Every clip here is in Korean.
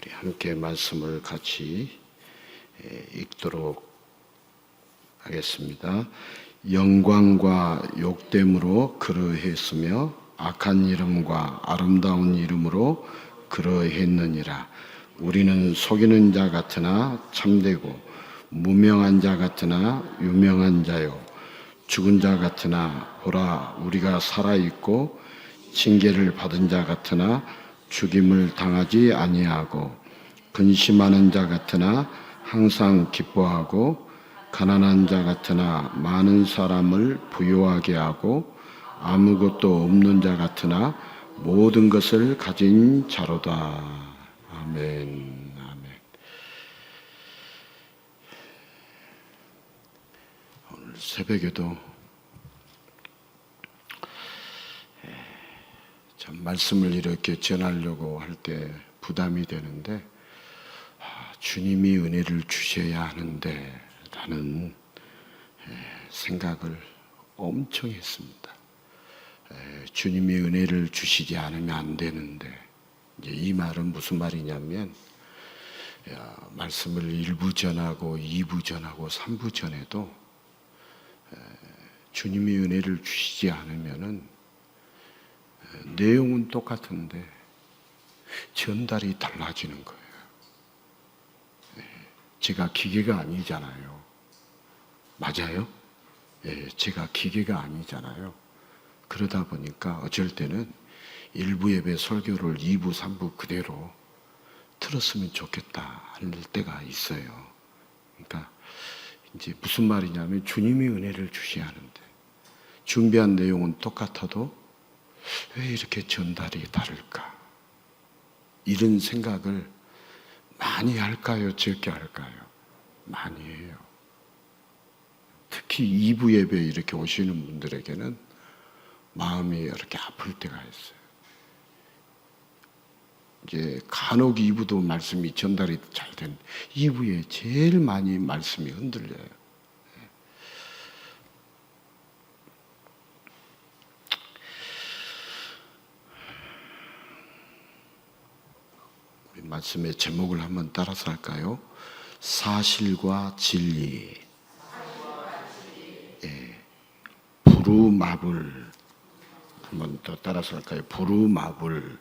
우리 함께 말씀을 같이 읽도록 하겠습니다. 영광과 욕됨으로 그러했으며 악한 이름과 아름다운 이름으로 그러했느니라. 우리는 속이는 자 같으나 참되고 무명한 자 같으나 유명한 자요 죽은 자 같으나 보라 우리가 살아있고 징계를 받은 자 같으나 죽임을 당하지 아니하고 근심하는 자 같으나 항상 기뻐하고 가난한 자 같으나 많은 사람을 부유하게 하고 아무것도 없는 자 같으나 모든 것을 가진 자로다. 아멘. 아멘. 오늘 새벽에도 참 말씀을 이렇게 전하려고 할 때 부담이 되는데 주님이 은혜를 주셔야 하는데 라는 생각을 엄청 했습니다. 주님이 은혜를 주시지 않으면 안 되는데 이제 이 말은 무슨 말이냐면 말씀을 1부 전하고 2부 전하고 3부 전에도 주님이 은혜를 주시지 않으면은 내용은 똑같은데 전달이 달라지는 거예요. 제가 기계가 아니잖아요. 맞아요? 제가 기계가 아니잖아요. 그러다 보니까 어쩔 때는 1부 예배 설교를 2부, 3부 그대로 틀었으면 좋겠다 할 때가 있어요. 그러니까 이제 무슨 말이냐면 주님이 은혜를 주셔야 하는데 준비한 내용은 똑같아도 왜 이렇게 전달이 다를까? 이런 생각을 많이 할까요? 적게 할까요? 많이 해요. 특히 2부 예배 이렇게 오시는 분들에게는 마음이 이렇게 아플 때가 있어요. 이제 간혹 2부도 말씀이 전달이 잘 된 2부에 제일 많이 말씀이 흔들려요. 우리 말씀의 제목을 한번 따라서 할까요? 사실과 진리. 부루마블. 한번 더 따라서 할까요? 부루마블.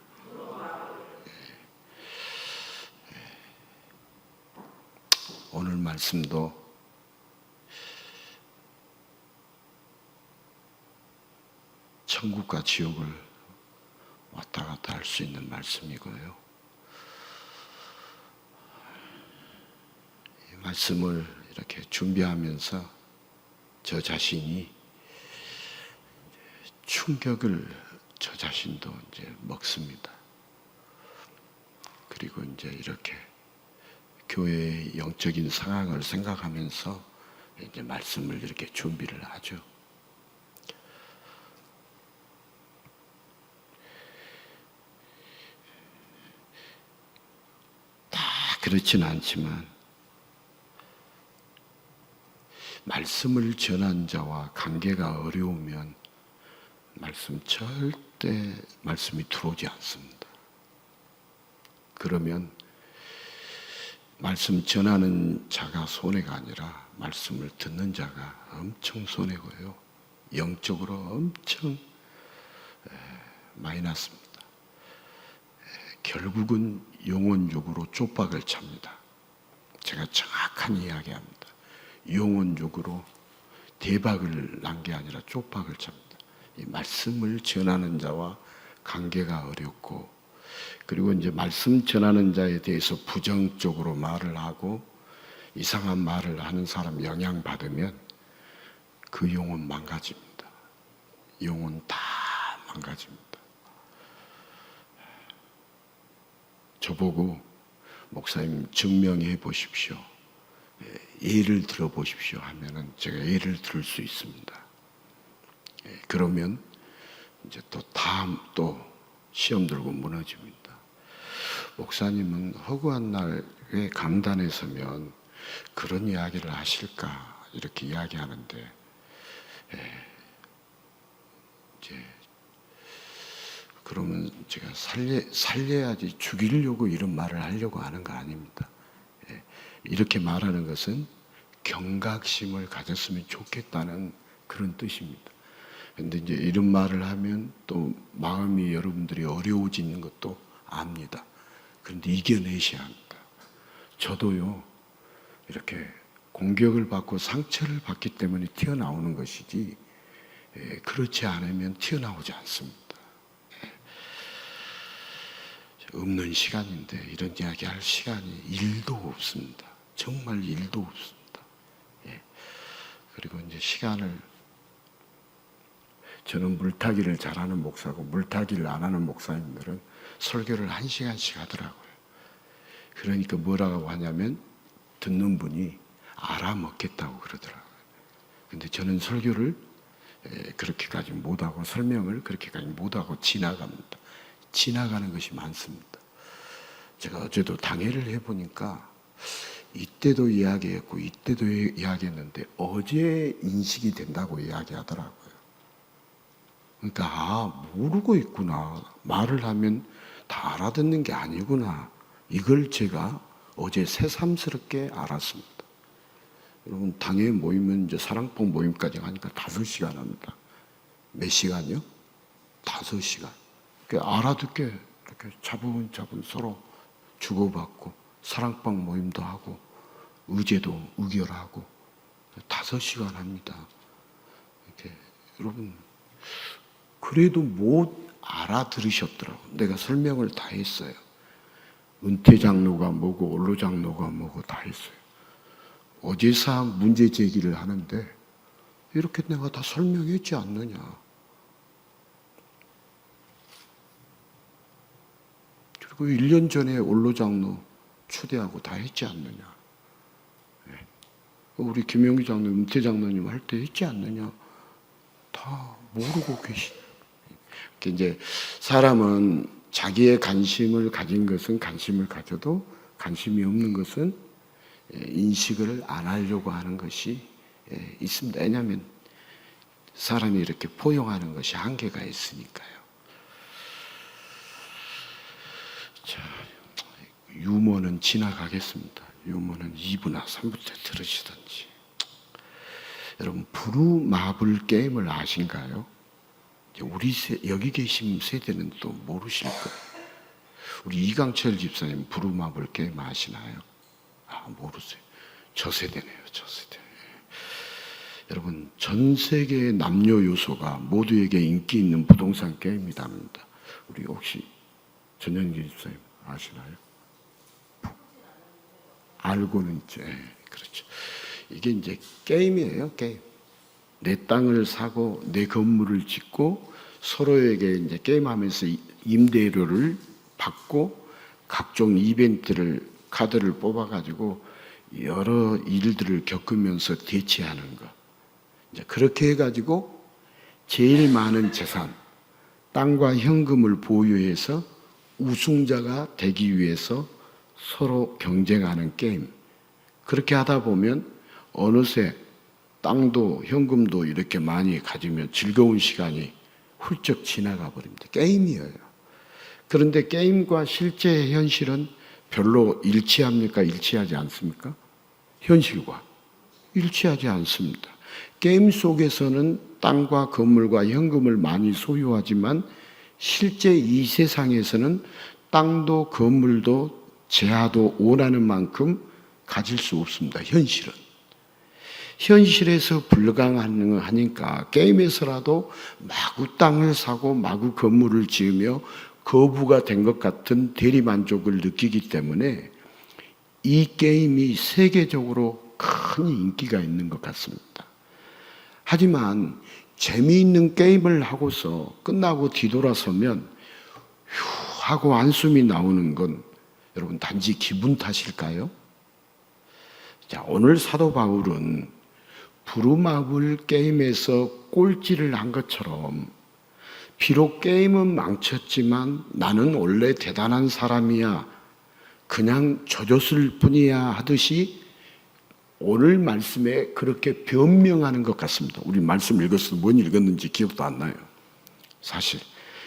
오늘 말씀도 천국과 지옥을 왔다 갔다 할 수 있는 말씀이고요. 이 말씀을 이렇게 준비하면서 저 자신이 충격을 저 자신도 이제 먹습니다. 그리고 이제 이렇게 교회의 영적인 상황을 생각하면서 이제 말씀을 이렇게 준비를 하죠. 다 그렇진 않지만 말씀을 전한 자와 관계가 어려우면 절대 말씀이 들어오지 않습니다. 그러면 말씀 전하는 자가 손해가 아니라 말씀을 듣는 자가 엄청 손해고요. 영적으로 엄청 마이너스입니다. 결국은 영혼적으로 쪽박을 찹니다. 제가 정확한 이야기합니다. 영혼적으로 대박을 난 게 아니라 쪽박을 찹니다. 이 말씀을 전하는 자와 관계가 어렵고 그리고 이제 말씀 전하는 자에 대해서 부정적으로 말을 하고 이상한 말을 하는 사람 영향받으면 그 영혼 망가집니다. 영혼 다 망가집니다. 저보고 목사님 증명해 보십시오. 예를 들어 보십시오 하면은 제가 예를 들을 수 있습니다. 그러면 이제 또 다음 또 시험 들고 무너집니다. 목사님은 허구한 날 왜 강단에 서면 그런 이야기를 하실까 이렇게 이야기하는데 이제 그러면 제가 살려야지 죽이려고 이런 말을 하려고 하는 거 아닙니다. 예, 이렇게 말하는 것은 경각심을 가졌으면 좋겠다는 그런 뜻입니다. 근데 이제 이런 말을 하면 또 마음이 여러분들이 어려워지는 것도 압니다. 그런데 이겨내셔야 합니다. 저도요, 이렇게 공격을 받고 상처를 받기 때문에 튀어나오는 것이지, 그렇지 않으면 튀어나오지 않습니다. 없는 시간인데 이런 이야기 할 시간이 1도 없습니다. 정말 1도 없습니다. 그리고 이제 시간을, 저는 물타기를 잘하는 목사고 물타기를 안 하는 목사님들은 설교를 1시간씩 하더라고요. 그러니까 뭐라고 하냐면 듣는 분이 알아먹겠다고 그러더라고요. 근데 저는 설교를 그렇게까지 못하고 설명을 그렇게까지 못하고 지나갑니다. 지나가는 것이 많습니다. 제가 어제도 당회를 해보니까 이때도 이야기했고 이때도 이야기했는데 어제 인식이 된다고 이야기하더라고요. 그러니까 모르고 있구나. 말을 하면 다 알아듣는 게 아니구나. 이걸 제가 어제 새삼스럽게 알았습니다. 여러분 당회 모이면 이제 사랑방 모임까지 하니까 5시간 합니다. 몇 시간이요? 5시간. 알아듣게 이렇게 차분차분 서로 주고받고 사랑방 모임도 하고 의제도 의결하고 5시간 합니다. 이렇게 여러분 그래도 못 알아들으셨더라고요. 내가 설명을 다 했어요. 은퇴 장로가 뭐고 원로 장로가 뭐고 다 했어요. 어제사 문제 제기를 하는데 이렇게 내가 다 설명했지 않느냐. 그리고 1년 전에 원로 장로 초대하고 다 했지 않느냐. 우리 김영기 장로, 은퇴 장로님 할 때 했지 않느냐. 다 모르고 계시. 이제 사람은 자기의 관심을 가진 것은 관심을 가져도 관심이 없는 것은 인식을 안 하려고 하는 것이 있습니다. 왜냐하면 사람이 이렇게 포용하는 것이 한계가 있으니까요. 자, 유머는 지나가겠습니다. 유머는 2부나 3부 때 들으시든지. 여러분 부루마블 게임을 아신가요? 우리 여기 계신 세대는 또 모르실 거예요. 우리 이강철 집사님 부루마블 게임 아시나요? 모르세요. 저 세대네요. 저 세대. 여러분 전 세계의 남녀 요소가 모두에게 인기 있는 부동산 게임이랍니다. 우리 혹시 전영기 집사님 아시나요? 알고는 있죠. 그렇죠. 이게 이제 게임이에요. 게임. 내 땅을 사고 내 건물을 짓고 서로에게 이제 게임하면서 임대료를 받고 각종 이벤트를 카드를 뽑아가지고 여러 일들을 겪으면서 대치하는 거. 이제 그렇게 해가지고 제일 많은 재산, 땅과 현금을 보유해서 우승자가 되기 위해서 서로 경쟁하는 게임. 그렇게 하다 보면 어느새 땅도 현금도 이렇게 많이 가지면 즐거운 시간이 훌쩍 지나가 버립니다. 게임이에요. 그런데 게임과 실제 현실은 별로 일치합니까? 일치하지 않습니까? 현실과 일치하지 않습니다. 게임 속에서는 땅과 건물과 현금을 많이 소유하지만 실제 이 세상에서는 땅도 건물도 재화도 원하는 만큼 가질 수 없습니다. 현실은. 현실에서 불가능하니까 게임에서라도 마구 땅을 사고 마구 건물을 지으며 거부가 된 것 같은 대리만족을 느끼기 때문에 이 게임이 세계적으로 큰 인기가 있는 것 같습니다. 하지만 재미있는 게임을 하고서 끝나고 뒤돌아서면 휴 하고 한숨이 나오는 건 여러분 단지 기분 탓일까요? 자, 오늘 사도 바울은 부루마블 게임에서 꼴찌를 한 것처럼 비록 게임은 망쳤지만 나는 원래 대단한 사람이야. 그냥 져줬을 뿐이야 하듯이 오늘 말씀에 그렇게 변명하는 것 같습니다. 우리 말씀 읽었을 때 뭔 읽었는지 기억도 안 나요. 사실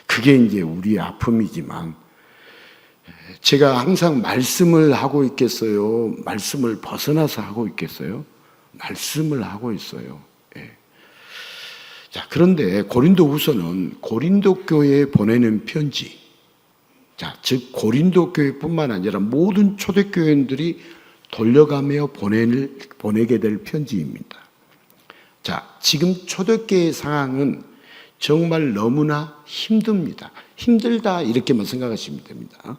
그게 이제 우리의 아픔이지만, 제가 항상 말씀을 하고 있겠어요? 말씀을 벗어나서 하고 있겠어요? 말씀을 하고 있어요. 예. 자, 그런데 고린도후서는 고린도 교회에 보내는 편지, 자, 즉 고린도 교회뿐만 아니라 모든 초대교회인들이 돌려가며 보내게 될 편지입니다. 자, 지금 초대교회의 상황은 정말 너무나 힘듭니다. 힘들다 이렇게만 생각하시면 됩니다.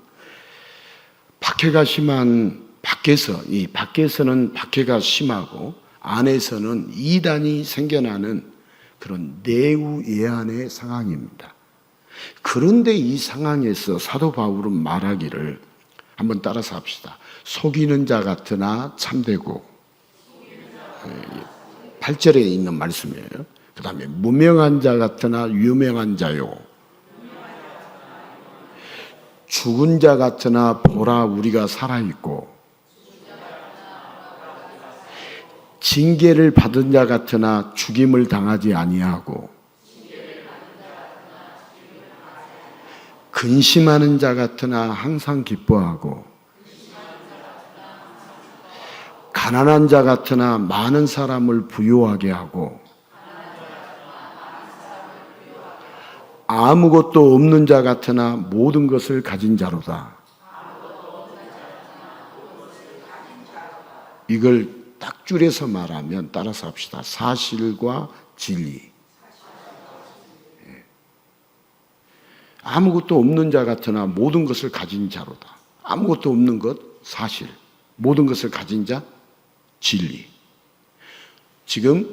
박해가 심한 밖에서는 박해가 심하고 안에서는 이단이 생겨나는 그런 내우예한의 상황입니다. 그런데 이 상황에서 사도 바울은 말하기를, 한번 따라서 합시다. 속이는 자 같으나 참되고, 8절에 있는 말씀이에요. 그 다음에 무명한 자 같으나 유명한 자요, 죽은 자 같으나 보라 우리가 살아있고, 징계를 받은 자 같으나 죽임을 당하지 아니하고, 근심하는 자 같으나 항상 기뻐하고, 가난한 자 같으나 많은 사람을 부유하게 하고, 아무것도 없는 자 같으나 모든 것을 가진 자로다. 이걸 딱 줄여서 말하면, 따라서 합시다. 사실과 진리. 아무것도 없는 자 같으나 모든 것을 가진 자로다. 아무것도 없는 것 사실, 모든 것을 가진 자 진리. 지금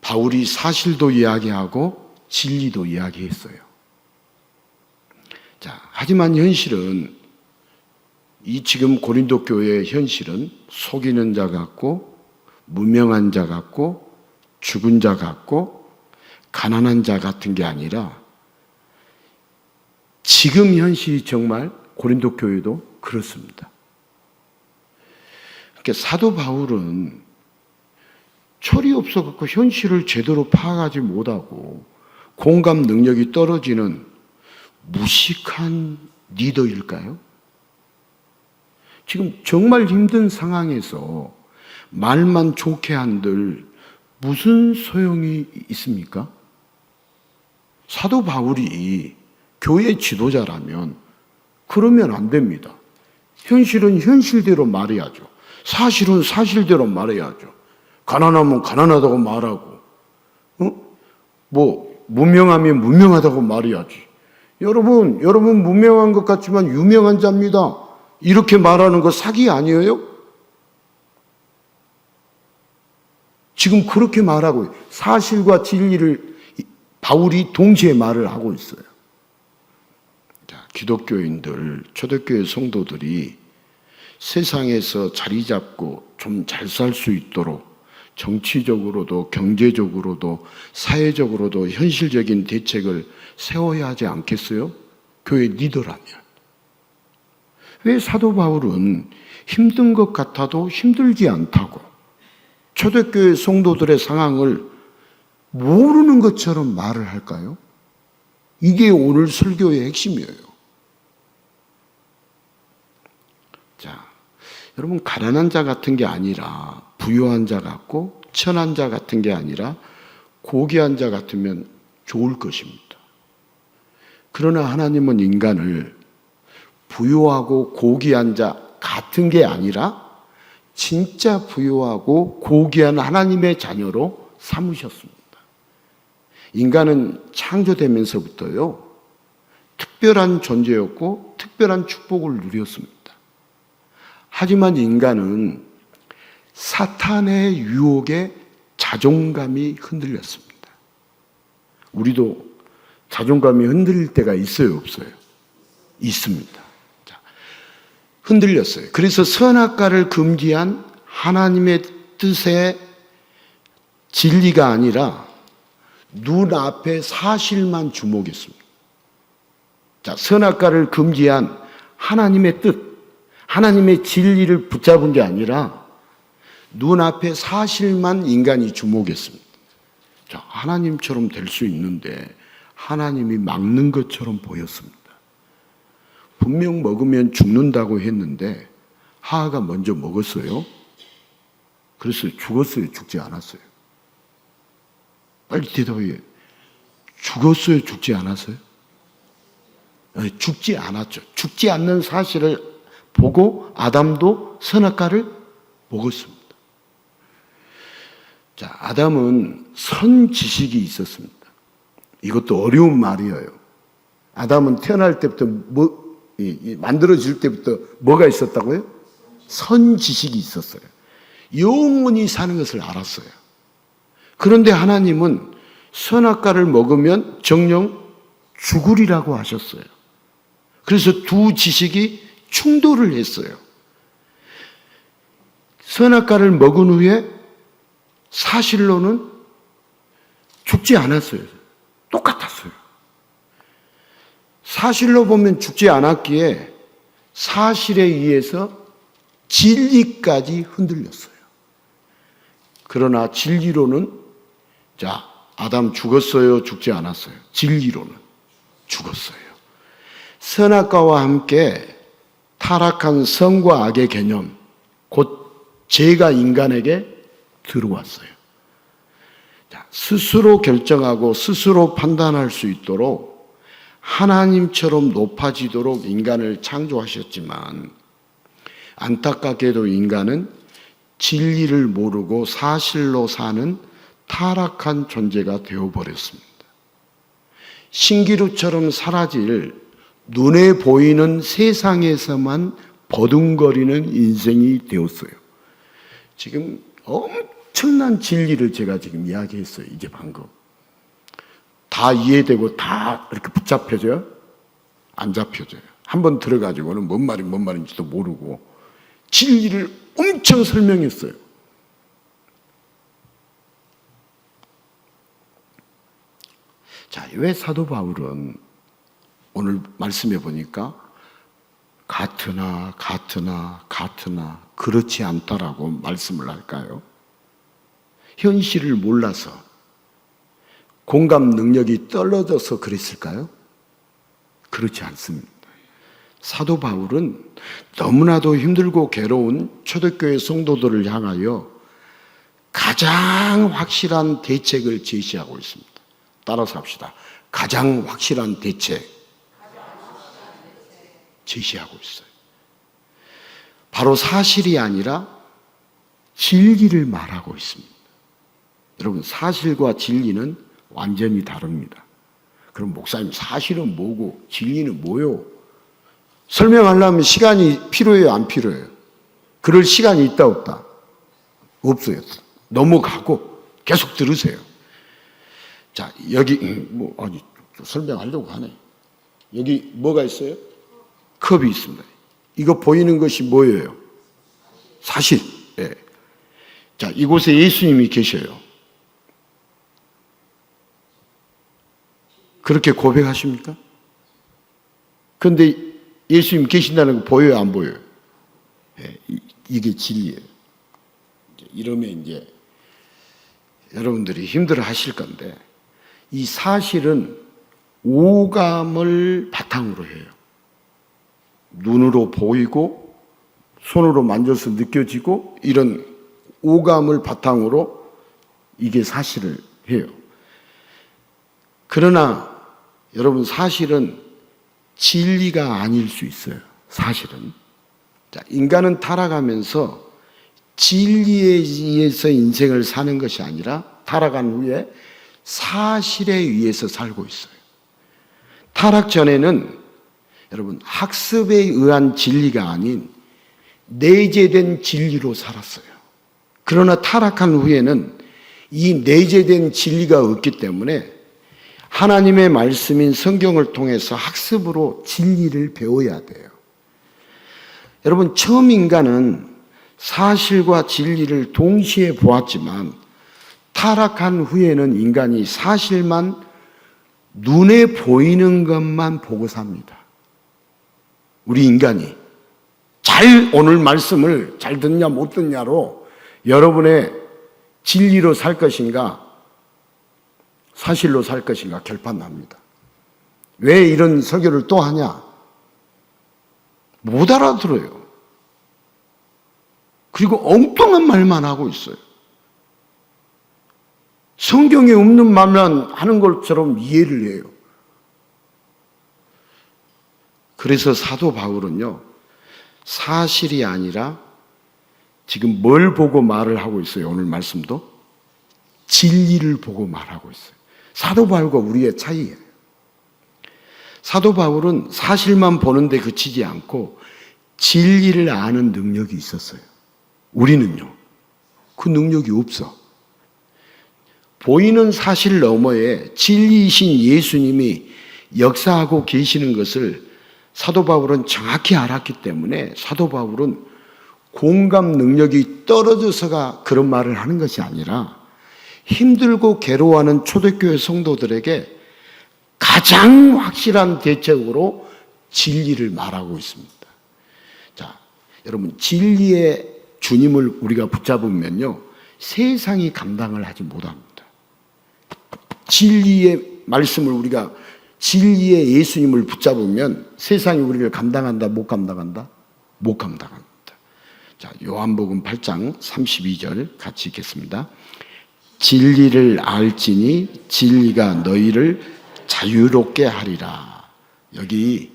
바울이 사실도 이야기하고 진리도 이야기했어요. 자, 하지만 현실은, 이 지금 고린도 교회의 현실은 속이는 자 같고, 무명한 자 같고, 죽은 자 같고, 가난한 자 같은 게 아니라, 지금 현실이 정말 고린도 교회도 그렇습니다. 그러니까 사도 바울은 철이 없어갖고 현실을 제대로 파악하지 못하고 공감 능력이 떨어지는 무식한 리더일까요? 지금 정말 힘든 상황에서 말만 좋게 한들 무슨 소용이 있습니까? 사도 바울이 교회 지도자라면 그러면 안 됩니다. 현실은 현실대로 말해야죠. 사실은 사실대로 말해야죠. 가난하면 가난하다고 말하고, 무명하면 무명하다고 말해야지. 여러분 무명한 것 같지만 유명한 자입니다. 이렇게 말하는 거 사기 아니에요? 지금 그렇게 말하고, 사실과 진리를 바울이 동시에 말을 하고 있어요. 자, 기독교인들, 초대교회 성도들이 세상에서 자리 잡고 좀 잘 살 수 있도록 정치적으로도 경제적으로도 사회적으로도 현실적인 대책을 세워야 하지 않겠어요? 교회 리더라면. 왜 사도 바울은 힘든 것 같아도 힘들지 않다고 초대교회 성도들의 상황을 모르는 것처럼 말을 할까요? 이게 오늘 설교의 핵심이에요. 자, 여러분, 가난한 자 같은 게 아니라 부유한 자 같고 천한 자 같은 게 아니라 고귀한 자 같으면 좋을 것입니다. 그러나 하나님은 인간을 부유하고 고귀한 자 같은 게 아니라 진짜 부유하고 고귀한 하나님의 자녀로 삼으셨습니다. 인간은 창조되면서부터요, 특별한 존재였고 특별한 축복을 누렸습니다. 하지만 인간은 사탄의 유혹에 자존감이 흔들렸습니다. 우리도 자존감이 흔들릴 때가 있어요, 없어요? 있습니다. 자, 흔들렸어요. 그래서 선악과를 금지한 하나님의 뜻의 진리가 아니라 눈앞의 사실만 주목했습니다. 자, 선악과를 금지한 하나님의 뜻, 하나님의 진리를 붙잡은 게 아니라 눈앞의 사실만 인간이 주목했습니다. 자, 하나님처럼 될 수 있는데 하나님이 막는 것처럼 보였습니다. 분명 먹으면 죽는다고 했는데 하하가 먼저 먹었어요. 그래서 죽었어요? 죽지 않았어요? 빨리 대답해요. 죽었어요? 죽지 않았어요? 아니, 죽지 않았죠. 죽지 않는 사실을 보고 아담도 선악과를 먹었습니다. 자, 아담은 선지식이 있었습니다. 이것도 어려운 말이에요. 아담은 태어날 때부터 만들어질 때부터 뭐가 있었다고요? 선지식이 있었어요. 영원히 사는 것을 알았어요. 그런데 하나님은 선악과를 먹으면 정녕 죽으리라고 하셨어요. 그래서 두 지식이 충돌을 했어요. 선악과를 먹은 후에 사실로는 죽지 않았어요. 똑같았어요. 사실로 보면 죽지 않았기에 사실에 의해서 진리까지 흔들렸어요. 그러나 진리로는, 자, 아담 죽었어요? 죽지 않았어요? 진리로는 죽었어요. 선악과와 함께 타락한 선과 악의 개념, 곧 죄가 인간에게 들어왔어요. 자, 스스로 결정하고 스스로 판단할 수 있도록 하나님처럼 높아지도록 인간을 창조하셨지만 안타깝게도 인간은 진리를 모르고 사실로 사는 타락한 존재가 되어버렸습니다. 신기루처럼 사라질 눈에 보이는 세상에서만 버둥거리는 인생이 되었어요. 지금 엄청난 진리를 제가 지금 이야기했어요. 이제 방금. 다 이해되고 다 이렇게 붙잡혀져요? 안 잡혀져요. 한번 들어가지고는 뭔 말인지도 모르고 진리를 엄청 설명했어요. 자, 왜 사도 바울은 오늘 말씀해 보니까 같으나 그렇지 않다라고 말씀을 할까요? 현실을 몰라서 공감 능력이 떨어져서 그랬을까요? 그렇지 않습니다. 사도 바울은 너무나도 힘들고 괴로운 초대교회 성도들을 향하여 가장 확실한 대책을 제시하고 있습니다. 따라서 합시다. 가장 확실한 대책 제시하고 있어요. 바로 사실이 아니라 진리를 말하고 있습니다. 여러분, 사실과 진리는 완전히 다릅니다. 그럼 목사님, 사실은 뭐고 진리는 뭐요? 설명하려면 시간이 필요해요, 안 필요해요? 그럴 시간이 있다, 없다? 없어요. 넘어가고 계속 들으세요. 자, 여기 설명하려고 하네. 여기 뭐가 있어요? 컵이 있습니다. 이거 보이는 것이 뭐예요? 사실. 네. 자, 이곳에 예수님이 계셔요. 그렇게 고백하십니까? 그런데 예수님 계신다는 거 보여요, 안 보여요? 네, 이게 진리예요. 이러면 이제 여러분들이 힘들어 하실 건데, 이 사실은 오감을 바탕으로 해요. 눈으로 보이고 손으로 만져서 느껴지고 이런 오감을 바탕으로 이게 사실을 해요. 그러나 여러분, 사실은 진리가 아닐 수 있어요. 사실은. 자, 인간은 타락하면서 진리에 의해서 인생을 사는 것이 아니라 타락한 후에 사실에 의해서 살고 있어요. 타락 전에는 여러분, 학습에 의한 진리가 아닌 내재된 진리로 살았어요. 그러나 타락한 후에는 이 내재된 진리가 없기 때문에 하나님의 말씀인 성경을 통해서 학습으로 진리를 배워야 돼요. 여러분, 처음 인간은 사실과 진리를 동시에 보았지만 타락한 후에는 인간이 사실만, 눈에 보이는 것만 보고 삽니다. 우리 인간이 오늘 말씀을 잘 듣냐 못 듣냐로 여러분의 진리로 살 것인가 사실로 살 것인가 결판납니다. 왜 이런 설교를 또 하냐? 못 알아들어요. 그리고 엉뚱한 말만 하고 있어요. 성경에 없는 말만 하는 것처럼 이해를 해요. 그래서 사도 바울은요, 사실이 아니라 지금 뭘 보고 말을 하고 있어요? 오늘 말씀도 진리를 보고 말하고 있어요. 사도 바울과 우리의 차이예요. 사도 바울은 사실만 보는데 그치지 않고 진리를 아는 능력이 있었어요. 우리는요, 그 능력이 없어. 보이는 사실 너머에 진리이신 예수님이 역사하고 계시는 것을 사도 바울은 정확히 알았기 때문에 사도 바울은 공감 능력이 떨어져서가 그런 말을 하는 것이 아니라 힘들고 괴로워하는 초대교회 성도들에게 가장 확실한 대책으로 진리를 말하고 있습니다. 자, 여러분, 진리의 주님을 우리가 붙잡으면요, 세상이 감당을 하지 못합니다. 진리의 말씀을 우리가 진리의 예수님을 붙잡으면 세상이 우리를 감당한다, 못 감당한다? 못 감당합니다. 자, 요한복음 8장 32절 같이 읽겠습니다. 진리를 알지니 진리가 너희를 자유롭게 하리라. 여기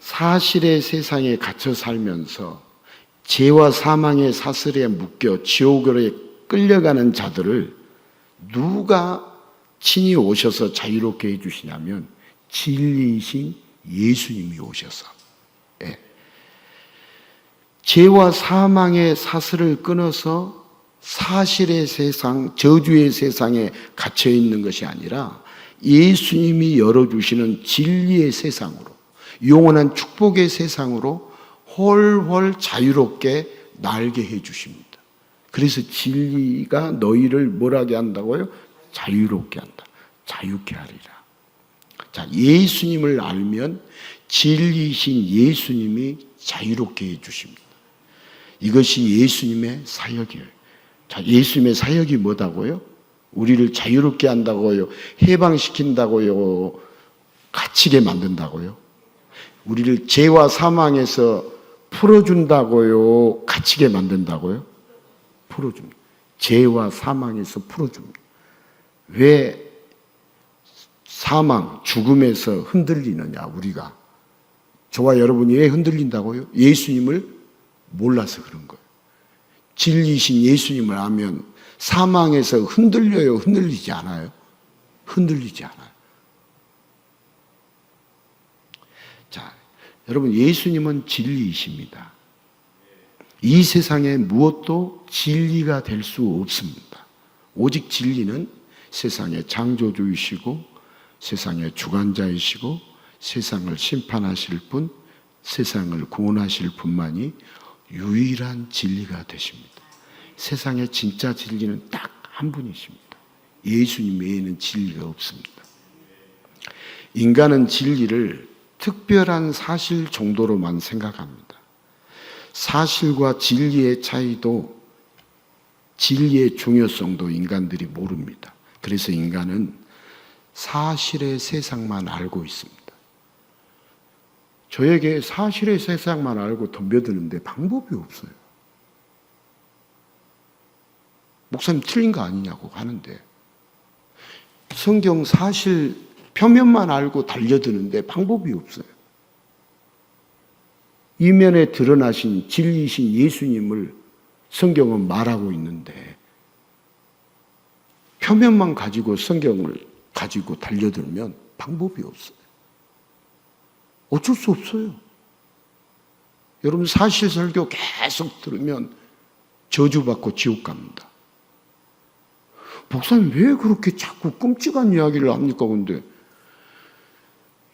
사실의 세상에 갇혀 살면서 죄와 사망의 사슬에 묶여 지옥으로 끌려가는 자들을 누가 친히 오셔서 자유롭게 해주시냐면 진리이신 예수님이 오셔서, 예, 죄와 사망의 사슬을 끊어서 사실의 세상, 저주의 세상에 갇혀 있는 것이 아니라 예수님이 열어주시는 진리의 세상으로, 영원한 축복의 세상으로 홀홀 자유롭게 날게 해주십니다. 그래서 진리가 너희를 뭐라게 한다고요? 자유롭게 한다. 자유케 하리라. 자, 예수님을 알면 진리이신 예수님이 자유롭게 해주십니다. 이것이 예수님의 사역이에요. 자, 예수님의 사역이 뭐다고요? 우리를 자유롭게 한다고요? 해방시킨다고요? 갇히게 만든다고요? 우리를 죄와 사망에서 풀어준다고요? 갇히게 만든다고요? 풀어줍니다. 죄와 사망에서 풀어줍니다. 왜 사망, 죽음에서 흔들리느냐, 우리가. 저와 여러분이 왜 흔들린다고요? 예수님을 몰라서 그런 거예요. 진리이신 예수님을 알면 사망에서 흔들려요? 흔들리지 않아요? 흔들리지 않아요. 자, 여러분, 예수님은 진리이십니다. 이 세상에 무엇도 진리가 될 수 없습니다. 오직 진리는 세상의 창조주이시고 세상의 주관자이시고 세상을 심판하실 분, 세상을 구원하실 분만이 유일한 진리가 되십니다. 세상의 진짜 진리는 딱 한 분이십니다. 예수님 외에는 진리가 없습니다. 인간은 진리를 특별한 사실 정도로만 생각합니다. 사실과 진리의 차이도, 진리의 중요성도 인간들이 모릅니다. 그래서 인간은 사실의 세상만 알고 있습니다. 저에게 사실의 세상만 알고 덤벼드는데 방법이 없어요. 목사님 틀린 거 아니냐고 하는데, 성경 사실 표면만 알고 달려드는데 방법이 없어요. 이면에 드러나신 진리이신 예수님을 성경은 말하고 있는데 표면만 가지고 성경을 가지고 달려들면 방법이 없어요. 어쩔 수 없어요. 여러분, 사실 설교 계속 들으면 저주받고 지옥 갑니다. 목사님 왜 그렇게 자꾸 끔찍한 이야기를 합니까? 근데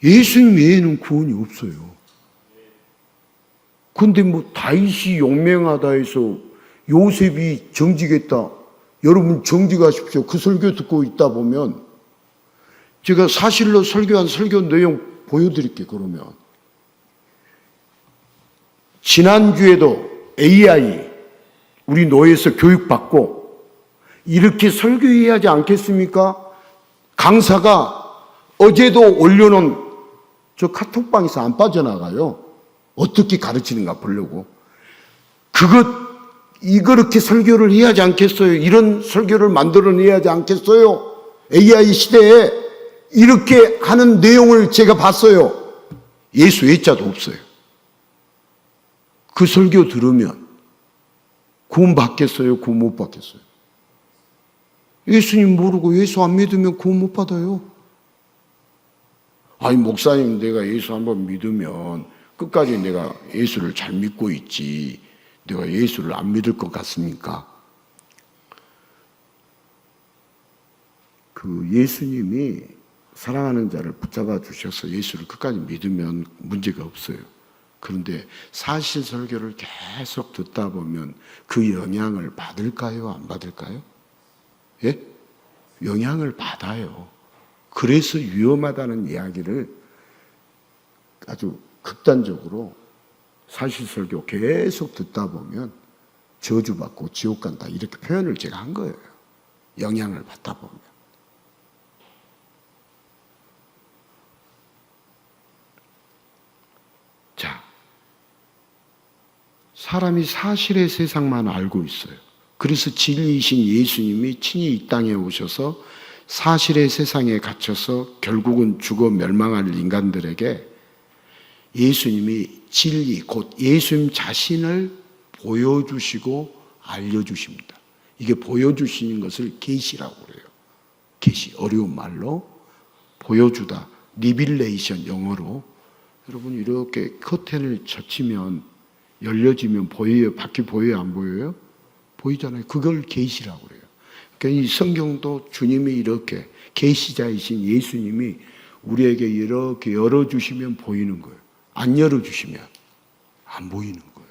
예수님 외에는 구원이 없어요. 근데 뭐 다윗이 용맹하다 해서 요셉이 정직했다, 여러분 정직하십시오, 그 설교 듣고 있다 보면 제가 사실로 설교한 설교 내용 보여드릴게요. 그러면 지난주에도 AI 우리 노예에서 교육받고 이렇게 설교해야 하지 않겠습니까? 강사가 어제도 올려놓은 저 카톡방에서 안 빠져나가요. 어떻게 가르치는가 보려고. 이렇게 설교를 해야 하지 않겠어요? 이런 설교를 만들어내야 하지 않겠어요? AI 시대에 이렇게 하는 내용을 제가 봤어요. 예수 외자도 없어요. 그 설교 들으면 구원 받겠어요? 구원 못 받겠어요? 예수님 모르고 예수 안 믿으면 구원 못 받아요. 아니, 목사님, 내가 예수 한번 믿으면 끝까지 내가 예수를 잘 믿고 있지, 내가 예수를 안 믿을 것 같습니까? 그 예수님이 사랑하는 자를 붙잡아 주셔서 예수를 끝까지 믿으면 문제가 없어요. 그런데 사실 설교를 계속 듣다 보면 그 영향을 받을까요? 안 받을까요? 예? 영향을 받아요. 그래서 위험하다는 이야기를 아주 극단적으로 사실 설교 계속 듣다 보면 저주받고 지옥 간다, 이렇게 표현을 제가 한 거예요. 영향을 받다 보면. 자, 사람이 사실의 세상만 알고 있어요. 그래서 진리이신 예수님이 친히 이 땅에 오셔서 사실의 세상에 갇혀서 결국은 죽어 멸망할 인간들에게 예수님이 진리, 곧 예수님 자신을 보여주시고 알려주십니다. 이게 보여주시는 것을 계시라고 그래요. 계시, 어려운 말로 보여주다, 리빌레이션, 영어로. 여러분, 이렇게 커튼을 젖히면, 열려지면 보여요? 밖이 보여요? 안 보여요? 보이잖아요. 그걸 계시라고 그래요. 그러니까 이 성경도 주님이 이렇게 계시자이신 예수님이 우리에게 이렇게 열어주시면 보이는 거예요. 안 열어주시면 안 보이는 거예요.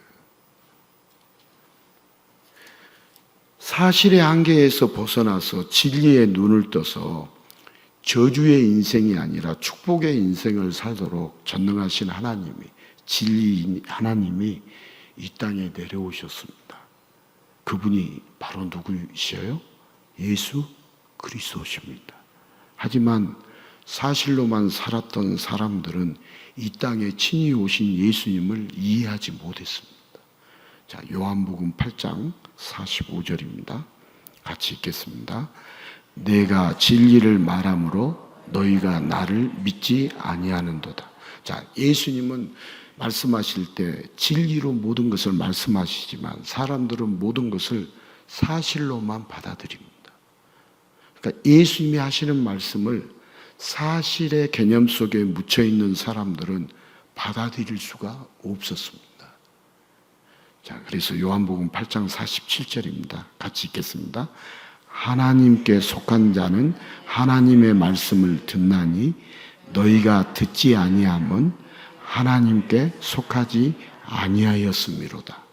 사실의 한계에서 벗어나서 진리의 눈을 떠서 저주의 인생이 아니라 축복의 인생을 살도록 전능하신 하나님이, 진리인 하나님이 이 땅에 내려오셨습니다. 그분이 바로 누구시어요? 예수 그리스도십니다. 하지만 사실로만 살았던 사람들은 이 땅에 친히 오신 예수님을 이해하지 못했습니다. 자, 요한복음 8장 45절입니다. 같이 읽겠습니다. 내가 진리를 말함으로 너희가 나를 믿지 아니하는도다. 자, 예수님은 말씀하실 때 진리로 모든 것을 말씀하시지만 사람들은 모든 것을 사실로만 받아들입니다. 그러니까 예수님이 하시는 말씀을 사실의 개념 속에 묻혀 있는 사람들은 받아들일 수가 없었습니다. 자, 그래서 요한복음 8장 47절입니다. 같이 읽겠습니다. 하나님께 속한 자는 하나님의 말씀을 듣나니 너희가 듣지 아니함은 하나님께 속하지 아니하였음이로다.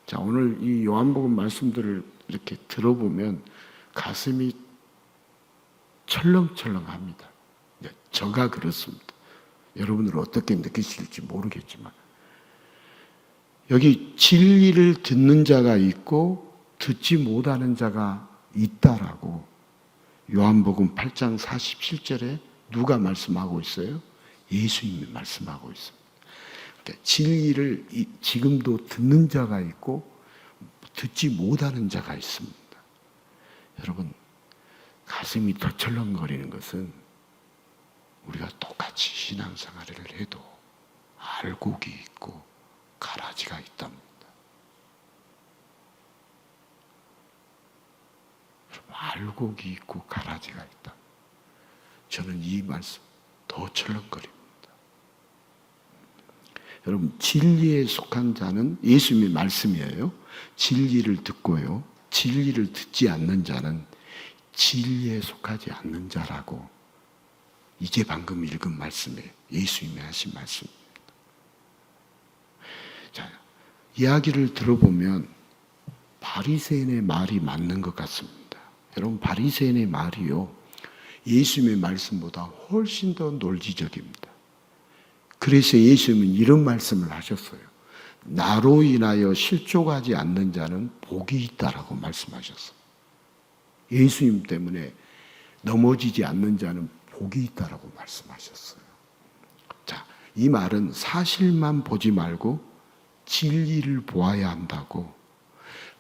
자, 오늘 이 요한복음 말씀들을 이렇게 들어보면 가슴이 철렁철렁합니다. 저가 그렇습니다. 여러분들 어떻게 느끼실지 모르겠지만 여기 진리를 듣는 자가 있고 듣지 못하는 자가 있다라고 요한복음 8장 47절에 누가 말씀하고 있어요? 예수님이 말씀하고 있습니다. 그러니까 진리를 지금도 듣는 자가 있고 듣지 못하는 자가 있습니다. 여러분, 가슴이 더 철렁거리는 것은 우리가 똑같이 신앙생활을 해도 알곡이 있고 가라지가 있답니다. 알곡이 있고 가라지가 있다. 저는 이 말씀 더 철렁거립니다. 여러분, 진리에 속한 자는 예수님의 말씀이에요. 진리를 듣고요. 진리를 듣지 않는 자는 진리에 속하지 않는 자라고 이제 방금 읽은 말씀에 예수님이 하신 말씀입니다. 자, 이야기를 들어보면 바리새인의 말이 맞는 것 같습니다. 여러분, 바리새인의 말이요, 예수님의 말씀보다 훨씬 더 논리적입니다. 그래서 예수님은 이런 말씀을 하셨어요. 나로 인하여 실족하지 않는 자는 복이 있다라고 말씀하셨어요. 예수님 때문에 넘어지지 않는 자는 복이 있다라고 말씀하셨어요. 자, 이 말은 사실만 보지 말고 진리를 보아야 한다고,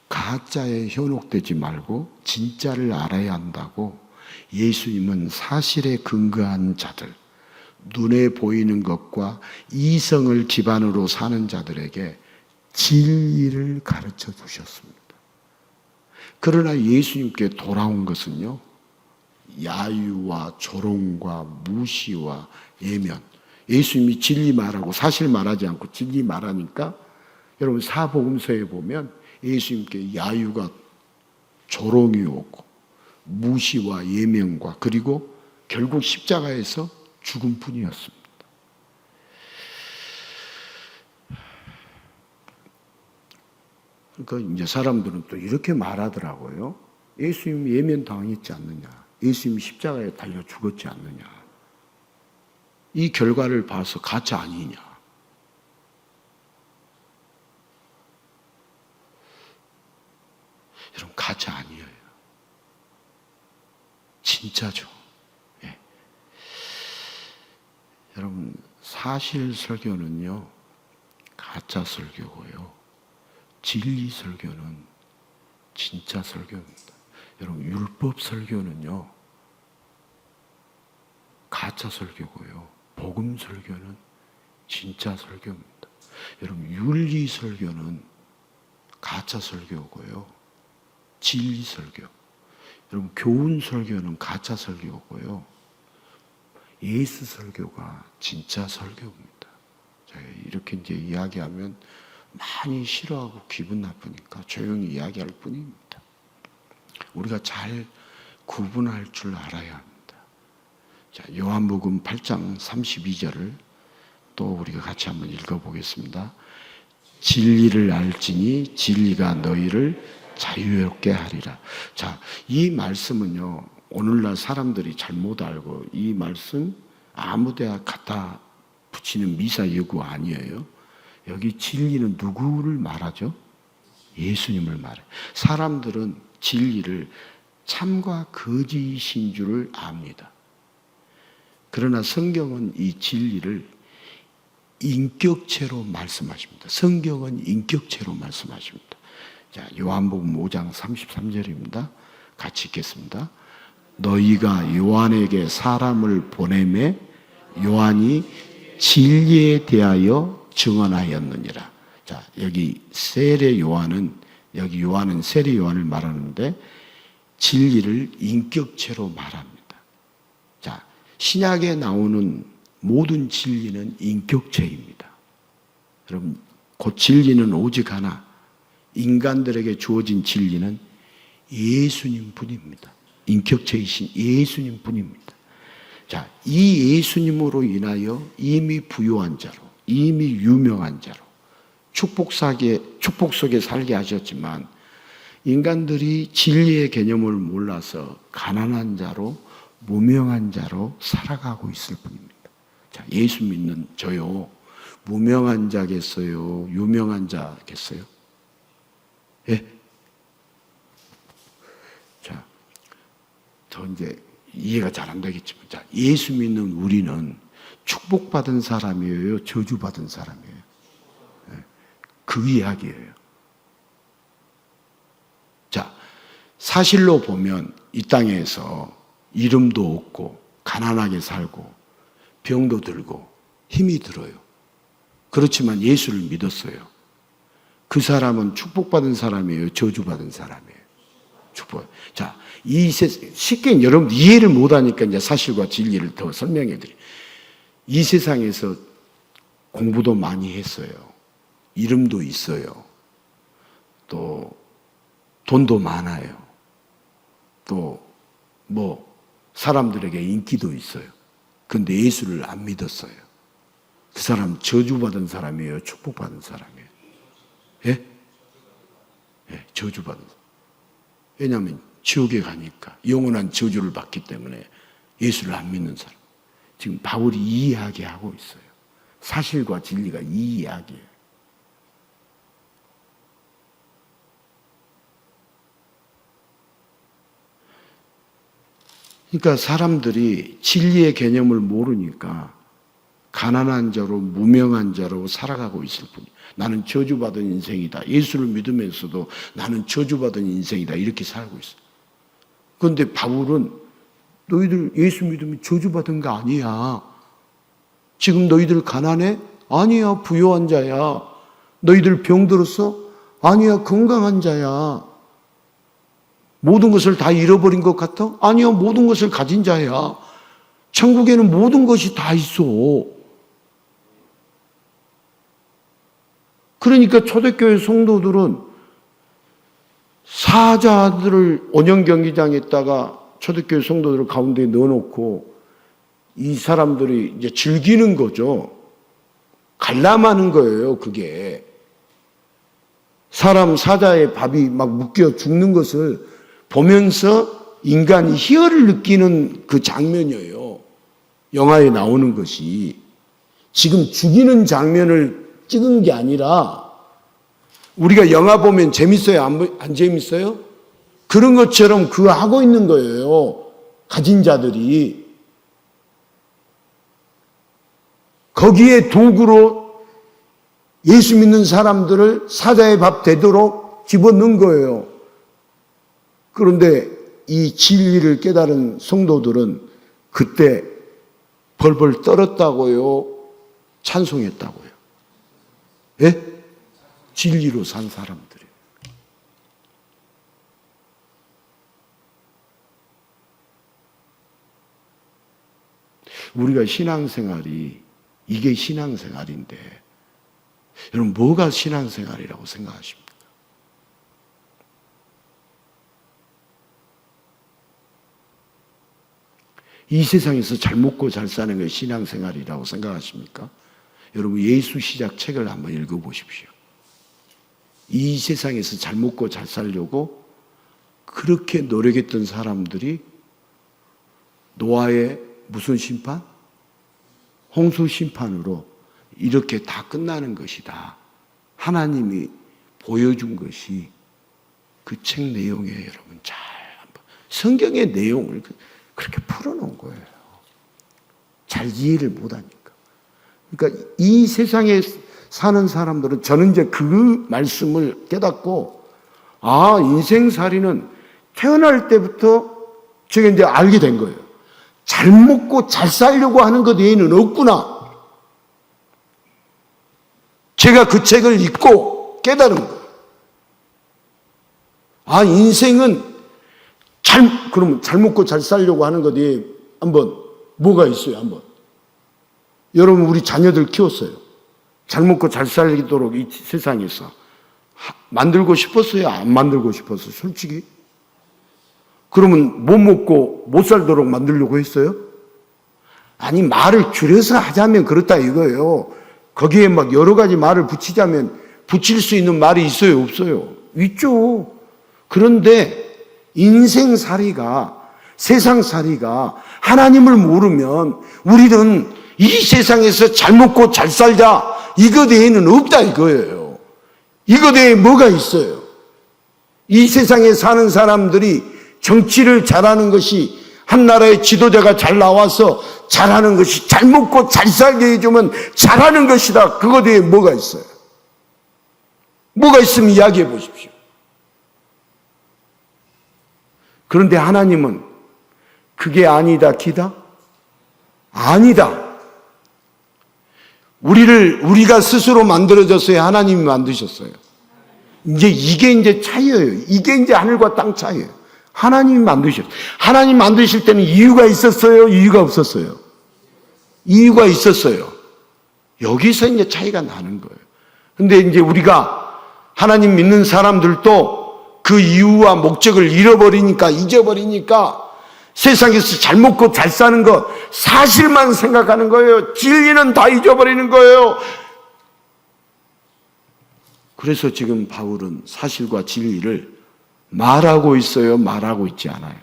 가짜에 현혹되지 말고 진짜를 알아야 한다고, 예수님은 사실에 근거한 자들, 눈에 보이는 것과 이성을 기반으로 사는 자들에게 진리를 가르쳐 주셨습니다. 그러나 예수님께 돌아온 것은요, 야유와 조롱과 무시와 예면. 예수님이 진리 말하고 사실 말하지 않고 진리 말하니까 여러분 사복음서에 보면 예수님께 야유가 조롱이 오고 무시와 예명과 그리고 결국 십자가에서 죽은 뿐이었습니다. 그러니까 이제 사람들은 또 이렇게 말하더라고요. 예수님이 예면 당했지 않느냐, 예수님이 십자가에 달려 죽었지 않느냐, 이 결과를 봐서 가짜 아니냐. 여러분, 가짜 아니에요. 진짜죠. 예. 여러분, 사실 설교는요, 가짜 설교고요, 진리 설교는 진짜 설교입니다. 여러분, 율법 설교는요, 가짜 설교고요, 복음 설교는 진짜 설교입니다. 여러분, 윤리 설교는 가짜 설교고요, 진리 설교. 여러분, 교훈 설교는 가짜 설교고요, 예수 설교가 진짜 설교입니다. 제가 이렇게 이제 이야기하면 많이 싫어하고 기분 나쁘니까 조용히 이야기할 뿐입니다. 우리가 잘 구분할 줄 알아야 합니다. 자, 요한복음 8장 32절을 또 우리가 같이 한번 읽어보겠습니다. 진리를 알지니 진리가 너희를 자유롭게 하리라. 자, 이 말씀은요, 오늘날 사람들이 잘못 알고 이 말씀 아무 데나 갖다 붙이는 미사 여구 아니에요. 여기 진리는 누구를 말하죠? 예수님을 말해요. 사람들은 진리를 참과 거짓인 줄을 압니다. 그러나 성경은 이 진리를 인격체로 말씀하십니다. 성경은 인격체로 말씀하십니다. 자, 요한복음 5장 33절입니다. 같이 읽겠습니다. 너희가 요한에게 사람을 보내매 요한이 진리에 대하여 증언하였느니라. 자, 여기 세례 요한은, 여기 요한은 세례 요한을 말하는데 진리를 인격체로 말합니다. 자, 신약에 나오는 모든 진리는 인격체입니다. 여러분, 그 진리는 오직 하나, 인간들에게 주어진 진리는 예수님 뿐입니다. 인격체이신 예수님 뿐입니다. 자, 이 예수님으로 인하여 이미 부요한 자로, 이미 유명한 자로, 축복 속에 살게 하셨지만 인간들이 진리의 개념을 몰라서 가난한 자로, 무명한 자로 살아가고 있을 뿐입니다. 자, 예수 믿는 저요, 무명한 자겠어요? 유명한 자겠어요? 예? 자, 더 이제 이해가 잘 안 되겠지만, 자, 예수 믿는 우리는 축복받은 사람이에요? 저주받은 사람이에요? 예, 그 이야기예요. 자, 사실로 보면 이 땅에서 이름도 없고 가난하게 살고 병도 들고 힘이 들어요. 그렇지만 예수를 믿었어요. 그 사람은 축복받은 사람이에요? 저주받은 사람이에요? 축복. 자, 쉽게 여러분 이해를 못하니까 이제 사실과 진리를 더 설명해 드려요. 이 세상에서 공부도 많이 했어요. 이름도 있어요. 또 돈도 많아요. 또 사람들에게 인기도 있어요. 그런데 예수를 안 믿었어요. 그 사람 저주받은 사람이에요? 축복받은 사람이에요? 예? 예, 저주받은 사람. 왜냐하면 지옥에 가니까 영원한 저주를 받기 때문에 예수를 안 믿는 사람. 지금 바울이 이 이야기하고 있어요. 사실과 진리가 이 이야기예요. 그러니까 사람들이 진리의 개념을 모르니까 가난한 자로 무명한 자로 살아가고 있을 뿐이에요. 나는 저주받은 인생이다. 예수를 믿으면서도 나는 저주받은 인생이다. 이렇게 살고 있어요. 그런데 바울은 너희들 예수 믿으면 저주받은 거 아니야. 지금 너희들 가난해? 아니야, 부유한 자야. 너희들 병들었어? 아니야, 건강한 자야. 모든 것을 다 잃어버린 것 같아? 아니야, 모든 것을 가진 자야. 천국에는 모든 것이 다 있어. 그러니까 초대교회 성도들은 사자들을 온영 경기장에다가 초대교회 성도들을 가운데 넣어놓고 이 사람들이 이제 즐기는 거죠. 관람하는 거예요, 그게. 사람 사자의 밥이 막 묶여 죽는 것을 보면서 인간이 희열을 느끼는 그 장면이에요. 영화에 나오는 것이. 지금 죽이는 장면을 찍은 게 아니라 우리가 영화 보면 재밌어요? 안 재밌어요? 그런 것처럼 그거 하고 있는 거예요. 가진 자들이. 거기에 도구로 예수 믿는 사람들을 사자의 밥 되도록 집어넣은 거예요. 그런데 이 진리를 깨달은 성도들은 그때 벌벌 떨었다고요? 찬송했다고요? 예? 진리로 산 사람들이에요. 우리가 신앙생활이 이게 신앙생활인데 여러분 뭐가 신앙생활이라고 생각하십니까? 이 세상에서 잘 먹고 잘 사는 게 신앙생활이라고 생각하십니까? 여러분 예수 시작 책을 한번 읽어보십시오. 이 세상에서 잘 먹고 잘 살려고 그렇게 노력했던 사람들이 노아의 무슨 심판? 홍수 심판으로 이렇게 다 끝나는 것이다. 하나님이 보여준 것이 그 책 내용에 여러분 잘 한번 성경의 내용을 그렇게 풀어놓은 거예요. 잘 이해를 못하니까. 그러니까 이 세상에 사는 사람들은 저는 이제 그 말씀을 깨닫고 아 인생살이는 태어날 때부터 제가 이제 알게 된 거예요. 잘 먹고 잘 살려고 하는 것 외에는 없구나. 제가 그 책을 읽고 깨달은 거예요. 아, 인생은 그러면 잘 먹고 잘 살려고 하는 것 외에 한번 뭐가 있어요, 한번. 여러분, 우리 자녀들 키웠어요. 잘 먹고 잘 살도록 이 세상에서. 만들고 싶었어요? 안 만들고 싶었어요, 솔직히? 그러면 못 먹고 못 살도록 만들려고 했어요? 아니, 말을 줄여서 하자면 그렇다 이거예요. 거기에 막 여러 가지 말을 붙이자면 붙일 수 있는 말이 있어요, 없어요? 있죠. 그런데 인생살이가, 세상살이가 하나님을 모르면 우리는 이 세상에서 잘 먹고 잘 살자, 이것 외에는 없다 이거예요. 이것 외에 뭐가 있어요? 이 세상에 사는 사람들이 정치를 잘하는 것이 한 나라의 지도자가 잘 나와서 잘하는 것이 잘 먹고 잘 살게 해주면 잘하는 것이다. 그것 외에 뭐가 있어요? 뭐가 있으면 이야기해 보십시오. 그런데 하나님은 그게 아니다, 기다? 아니다. 우리가 스스로 만들어졌어요? 하나님이 만드셨어요? 이게 이제 차이예요. 이게 이제 하늘과 땅 차이예요. 하나님이 만드셨어요. 하나님 만드실 때는 이유가 있었어요? 이유가 없었어요? 이유가 있었어요. 여기서 이제 차이가 나는 거예요. 근데 이제 우리가 하나님 믿는 사람들도 그 이유와 목적을 잊어버리니까 세상에서 잘 먹고 잘 사는 거 사실만 생각하는 거예요. 진리는 다 잊어버리는 거예요. 그래서 지금 바울은 사실과 진리를 말하고 있어요? 말하고 있지 않아요?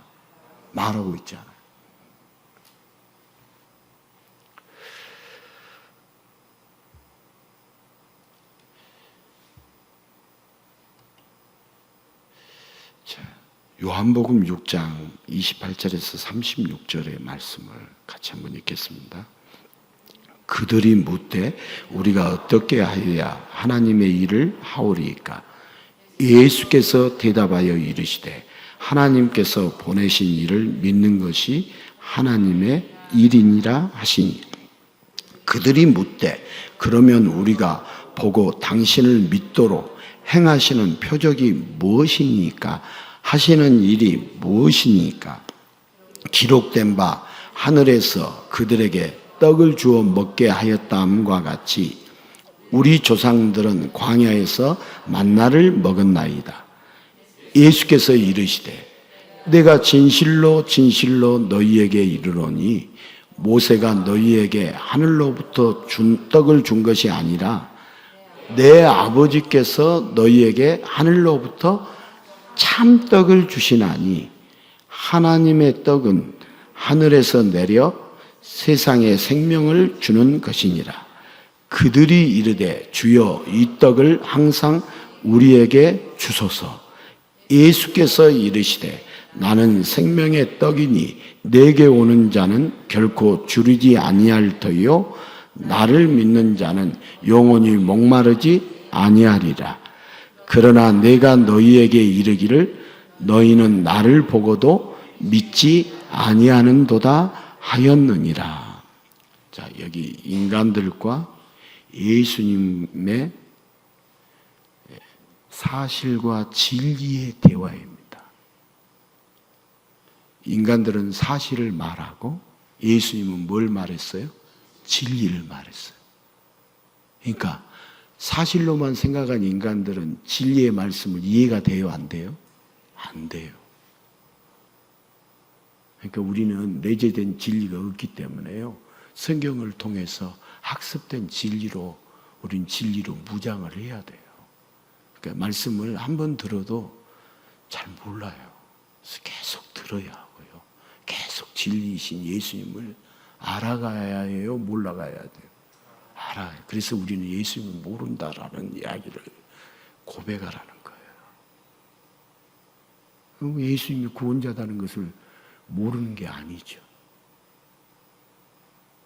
말하고 있지 않아요. 자, 요한복음 6장 28절에서 36절의 말씀을 같이 한번 읽겠습니다. 그들이 묻되 우리가 어떻게 하여야 하나님의 일을 하오리이까? 예수께서 대답하여 이르시되 하나님께서 보내신 일을 믿는 것이 하나님의 일이니라 하시니, 그들이 묻되 그러면 우리가 보고 당신을 믿도록 행하시는 표적이 무엇이니까? 하시는 일이 무엇이니까? 기록된 바 하늘에서 그들에게 떡을 주어 먹게 하였다함과 같이 우리 조상들은 광야에서 만나를 먹었나이다. 예수께서 이르시되 내가 진실로 진실로 너희에게 이르노니 모세가 너희에게 하늘로부터 떡을 준 것이 아니라 내 아버지께서 너희에게 하늘로부터 참떡을 주시나니, 하나님의 떡은 하늘에서 내려 세상에 생명을 주는 것이니라. 그들이 이르되 주여 이 떡을 항상 우리에게 주소서. 예수께서 이르시되 나는 생명의 떡이니 내게 오는 자는 결코 줄이지 아니할 터이요 나를 믿는 자는 영원히 목마르지 아니하리라. 그러나 내가 너희에게 이르기를 너희는 나를 보고도 믿지 아니하는도다 하였느니라. 자, 여기 인간들과 예수님의 사실과 진리의 대화입니다. 인간들은 사실을 말하고 예수님은 뭘 말했어요? 진리를 말했어요. 그러니까 사실로만 생각한 인간들은 진리의 말씀을 이해가 돼요, 안 돼요? 안 돼요. 그러니까 우리는 내재된 진리가 없기 때문에요, 성경을 통해서 학습된 진리로 우린 진리로 무장을 해야 돼요. 그러니까 말씀을 한 번 들어도 잘 몰라요. 그래서 계속 들어야 하고요. 계속 진리이신 예수님을 알아가야 해요, 몰라가야 돼요? 알아요. 그래서 우리는 예수님을 모른다라는 이야기를 고백하라는 거예요. 예수님이 구원자다는 것을 모르는 게 아니죠.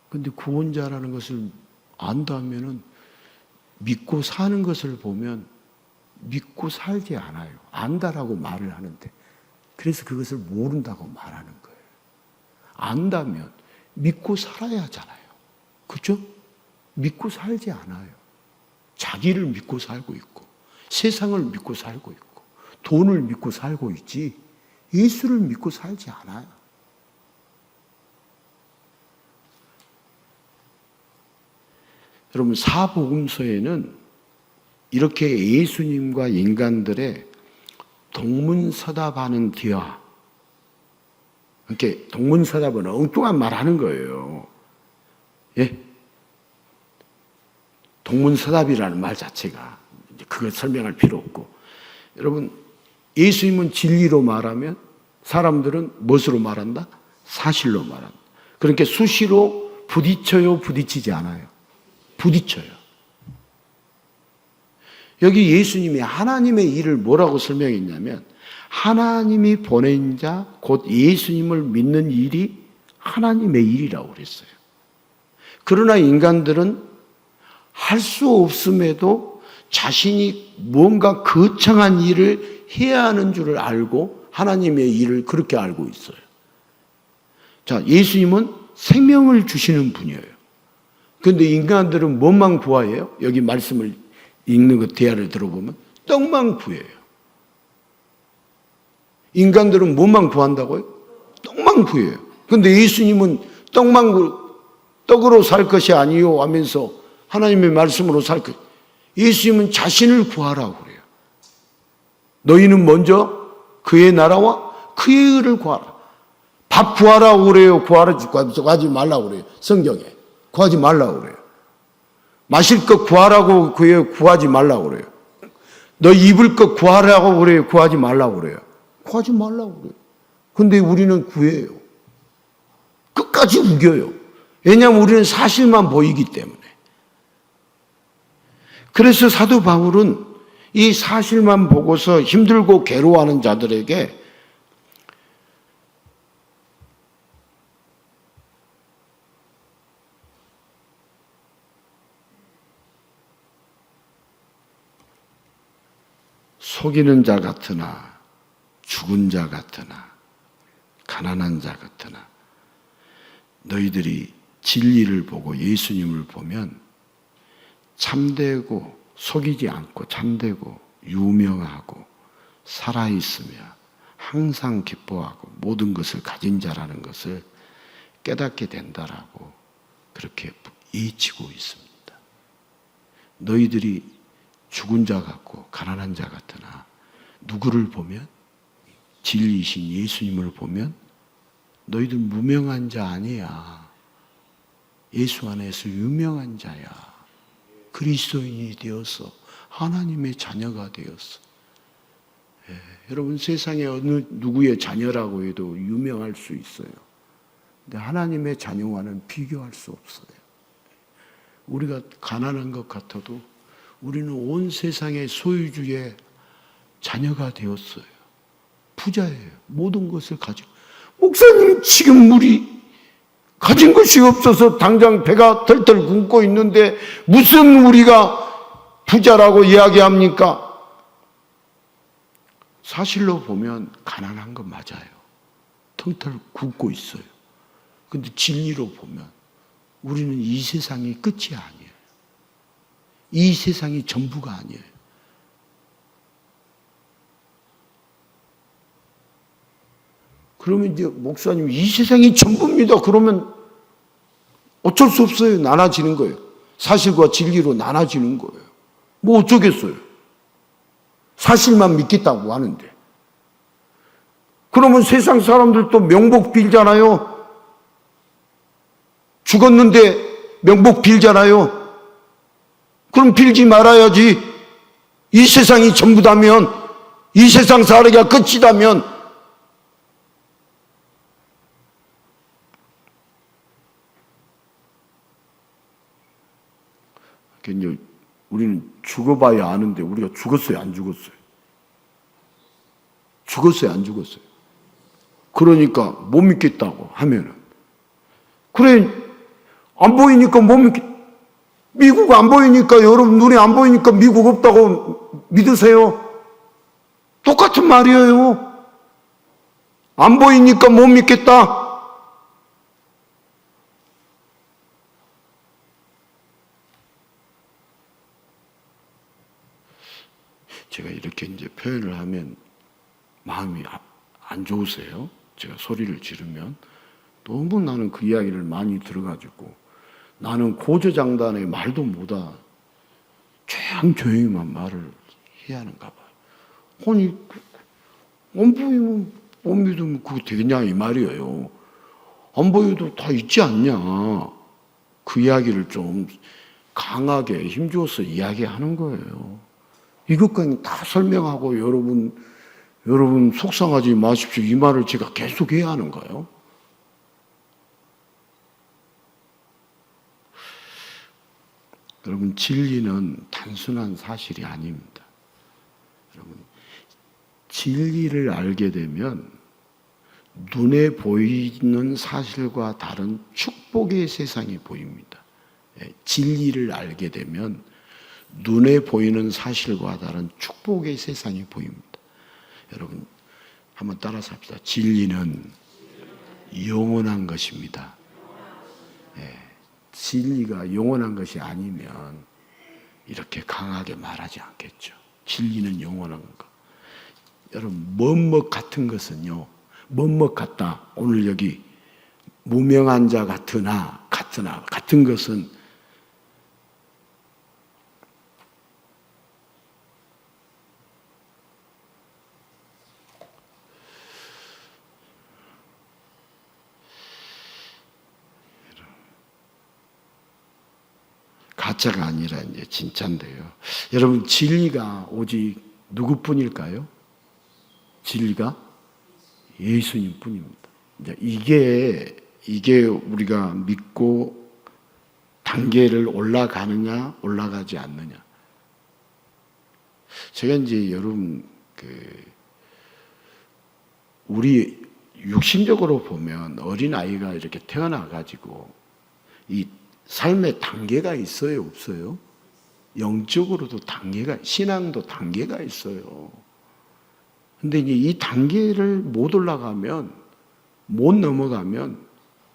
그런데 구원자라는 것을 안다면은 믿고 사는 것을 보면 믿고 살지 않아요. 안다라고 말을 하는데, 그래서 그것을 모른다고 말하는 거예요. 안다면 믿고 살아야 하잖아요. 그렇죠? 믿고 살지 않아요. 자기를 믿고 살고 있고, 세상을 믿고 살고 있고, 돈을 믿고 살고 있지 예수를 믿고 살지 않아요. 여러분, 사복음서에는 이렇게 예수님과 인간들의 동문서답하는 대화, 이렇게 동문서답은 엉뚱한 말 하는 거예요. 예? 동문서답이라는 말 자체가 그걸 설명할 필요 없고, 여러분, 예수님은 진리로 말하면 사람들은 무엇으로 말한다? 사실로 말한다. 그러니까 수시로 부딪혀요, 부딪히지 않아요? 부딪혀요. 여기 예수님이 하나님의 일을 뭐라고 설명했냐면, 하나님이 보낸 자, 곧 예수님을 믿는 일이 하나님의 일이라고 그랬어요. 그러나 인간들은 할 수 없음에도 자신이 뭔가 거창한 일을 해야 하는 줄을 알고 하나님의 일을 그렇게 알고 있어요. 자, 예수님은 생명을 주시는 분이에요. 그런데 인간들은 뭐만 구해요? 여기 말씀을 읽는 것 대화를 들어보면 떡만 구해요. 인간들은 뭐만 구한다고요? 떡만 구해요. 그런데 예수님은 떡으로 살 것이 아니요 하면서 하나님의 말씀으로 살 것. 예수님은 자신을 구하라고 그래요. 너희는 먼저 그의 나라와 그의 의를 구하라. 밥 구하라고 그래요? 구하지 말라고 그래요? 성경에. 구하지 말라고 그래요. 마실 것 구하라고 그래요? 구하지 말라고 그래요. 너 입을 것 구하라고 그래요? 구하지 말라고 그래요. 구하지 말라고 그래요. 근데 우리는 구해요. 끝까지 우겨요. 왜냐하면 우리는 사실만 보이기 때문에. 그래서 사도 바울은 이 사실만 보고서 힘들고 괴로워하는 자들에게 속이는 자 같으나 죽은 자 같으나 가난한 자 같으나 너희들이 진리를 보고 예수님을 보면 참되고 속이지 않고 참되고 유명하고 살아있으며 항상 기뻐하고 모든 것을 가진 자라는 것을 깨닫게 된다라고 그렇게 이치고 있습니다. 너희들이 죽은 자 같고 가난한 자 같으나 누구를 보면 진리이신 예수님을 보면 너희들 무명한 자 아니야. 예수 안에서 유명한 자야. 그리스도인이 되어서 하나님의 자녀가 되었어. 여러분 세상에 어느 누구의 자녀라고 해도 유명할 수 있어요. 근데 하나님의 자녀와는 비교할 수 없어요. 우리가 가난한 것 같아도 우리는 온 세상의 소유주의 자녀가 되었어요. 부자예요. 모든 것을 가지고. 목사님 지금 우리 가진 것이 없어서 당장 배가 덜덜 굶고 있는데 무슨 우리가 부자라고 이야기합니까? 사실로 보면 가난한 건 맞아요. 털털 굶고 있어요. 근데 진리로 보면 우리는 이 세상이 끝이 아니에요. 이 세상이 전부가 아니에요. 그러면 이제 목사님 이 세상이 전부입니다. 그러면 어쩔 수 없어요. 나눠지는 거예요. 사실과 진리로 나눠지는 거예요. 뭐 어쩌겠어요. 사실만 믿겠다고 하는데. 그러면 세상 사람들도 명복 빌잖아요. 죽었는데 명복 빌잖아요. 그럼 빌지 말아야지. 이 세상이 전부다면, 이 세상 살아가 끝이다면. 그러니까 우리는 죽어봐야 아는데 우리가 죽었어요, 안 죽었어요? 죽었어요, 안 죽었어요? 그러니까 못 믿겠다고 하면은 그래 안 보이니까 못 믿겠. 미국 안 보이니까 여러분 눈에 안 보이니까 미국 없다고 믿으세요? 똑같은 말이에요. 안 보이니까 못 믿겠다. 제가 이렇게 이제 표현을 하면 마음이 안 좋으세요? 제가 소리를 지르면 너무 나는 그 이야기를 많이 들어가지고 나는 고저장단의 말도 못하 조용히만 말을 해야 하는가 봐요. 아니 안 보이면 못 믿으면 그거 되겠냐 이 말이에요. 안 보여도 다 있지 않냐. 그 이야기를 좀 강하게 힘줘서 이야기하는 거예요. 이것까지 다 설명하고 여러분 속상하지 마십시오. 이 말을 제가 계속 해야 하는가요? 여러분 진리는 단순한 사실이 아닙니다. 여러분 진리를 알게 되면 눈에 보이는 사실과 다른 축복의 세상이 보입니다. 진리를 알게 되면 눈에 보이는 사실과 다른 축복의 세상이 보입니다. 여러분 한번 따라서 합시다. 진리는 영원한 것입니다. 진리가 영원한 것이 아니면 이렇게 강하게 말하지 않겠죠. 진리는 영원한 것. 여러분 뭐뭐 같은 것은요. 뭐뭐 같다. 오늘 여기 무명한 자 같으나 같은 것은 가짜가 아니라 이제 진짜인데요. 여러분 진리가 오직 누구뿐일까요? 진리가 예수님뿐입니다. 이게 우리가 믿고 단계를 올라가느냐 올라가지 않느냐. 제가 이제 여러분 우리 육신적으로 보면 어린 아이가 이렇게 태어나 가지고 이 삶의 단계가 있어요, 없어요? 영적으로도 단계가, 신앙도 단계가 있어요. 근데 이제 이 단계를 못 올라가면, 못 넘어가면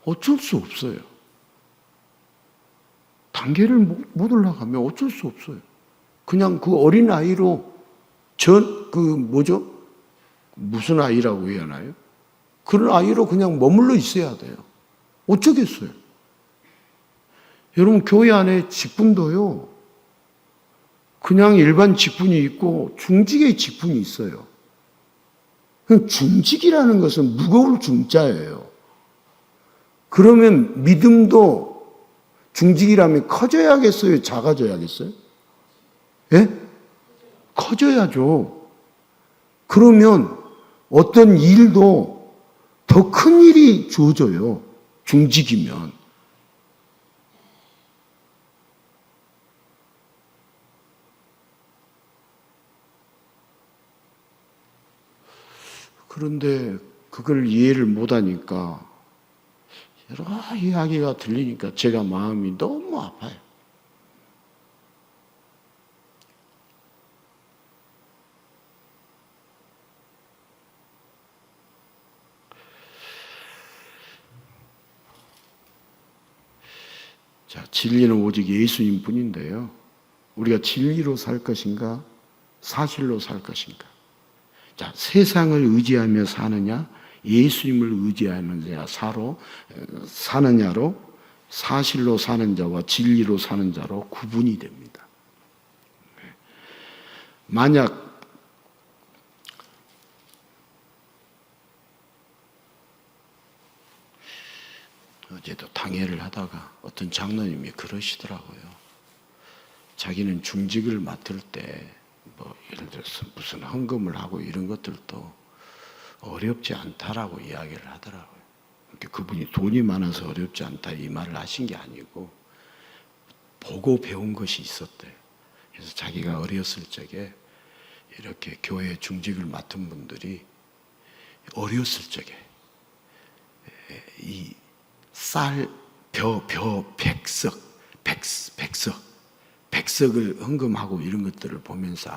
어쩔 수 없어요. 단계를 못 올라가면 어쩔 수 없어요. 그냥 그 어린 아이로 무슨 아이라고 해야 하나요? 그런 아이로 그냥 머물러 있어야 돼요. 어쩌겠어요. 여러분, 교회 안에 직분도요, 그냥 일반 직분이 있고 중직의 직분이 있어요. 중직이라는 것은 무거울 중자예요. 그러면 믿음도 중직이라면 커져야겠어요? 작아져야겠어요? 예? 커져야죠. 그러면 어떤 일도 더 큰 일이 주어져요. 중직이면. 그런데 그걸 이해를 못하니까 여러 이야기가 들리니까 제가 마음이 너무 아파요. 자, 진리는 오직 예수님 뿐인데요. 우리가 진리로 살 것인가? 사실로 살 것인가? 자, 세상을 의지하며 사느냐? 예수님을 의지하는 자로 사느냐로 사실로 사는 자와 진리로 사는 자로 구분이 됩니다. 만약 어제도 당회를 하다가 어떤 장로님이 그러시더라고요. 자기는 중직을 맡을 때 예를 들어서 무슨 헌금을 하고 이런 것들도 어렵지 않다라고 이야기를 하더라고요. 그분이 돈이 많아서 어렵지 않다 이 말을 하신 게 아니고 보고 배운 것이 있었대요. 그래서 자기가 어렸을 적에 이렇게 교회 중직을 맡은 분들이 어렸을 적에 이 쌀, 백석을 헌금하고 이런 것들을 보면서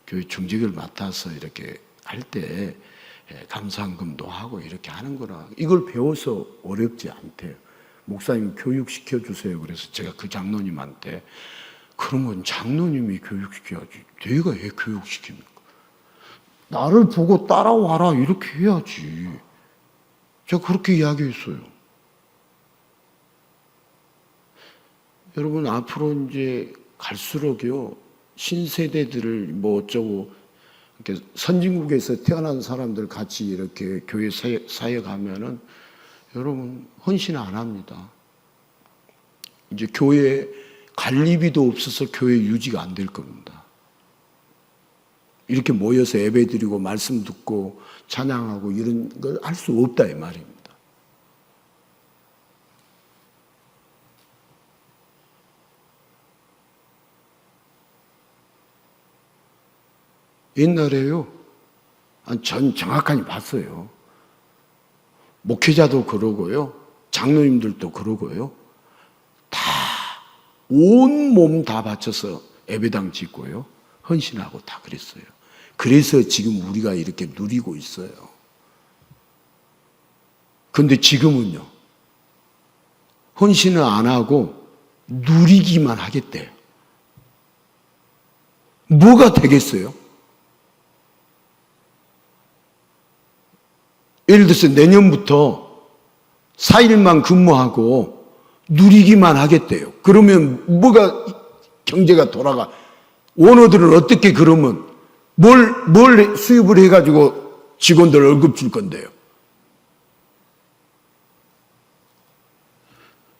교회 중직을 맡아서 이렇게 할 때 감사헌금도 하고 이렇게 하는구나. 이걸 배워서 어렵지 않대요. 목사님 교육시켜 주세요. 그래서 제가 그 장로님한테 그런 건 장로님이 교육시켜야지. 내가 왜 교육시킵니까? 나를 보고 따라와라 이렇게 해야지. 제가 그렇게 이야기했어요. 여러분, 앞으로 이제 갈수록요, 신세대들을 어쩌고, 이렇게 선진국에서 태어난 사람들 같이 이렇게 교회 사역하면은 여러분, 헌신 안 합니다. 이제 교회 관리비도 없어서 교회 유지가 안 될 겁니다. 이렇게 모여서 예배 드리고 말씀 듣고 찬양하고 이런 걸 할 수 없다 이 말입니다. 옛날에요, 전 정확하게 봤어요. 목회자도 그러고요, 장로님들도 그러고요, 다 온 몸 다 바쳐서 예배당 짓고요, 헌신하고 다 그랬어요. 그래서 지금 우리가 이렇게 누리고 있어요. 그런데 지금은요, 헌신을 안 하고 누리기만 하겠대요. 뭐가 되겠어요? 예를 들어서 내년부터 4일만 근무하고 누리기만 하겠대요. 그러면 뭐가 경제가 돌아가? 오너들은 어떻게 그러면 뭘 수입을 해가지고 직원들 월급 줄 건데요?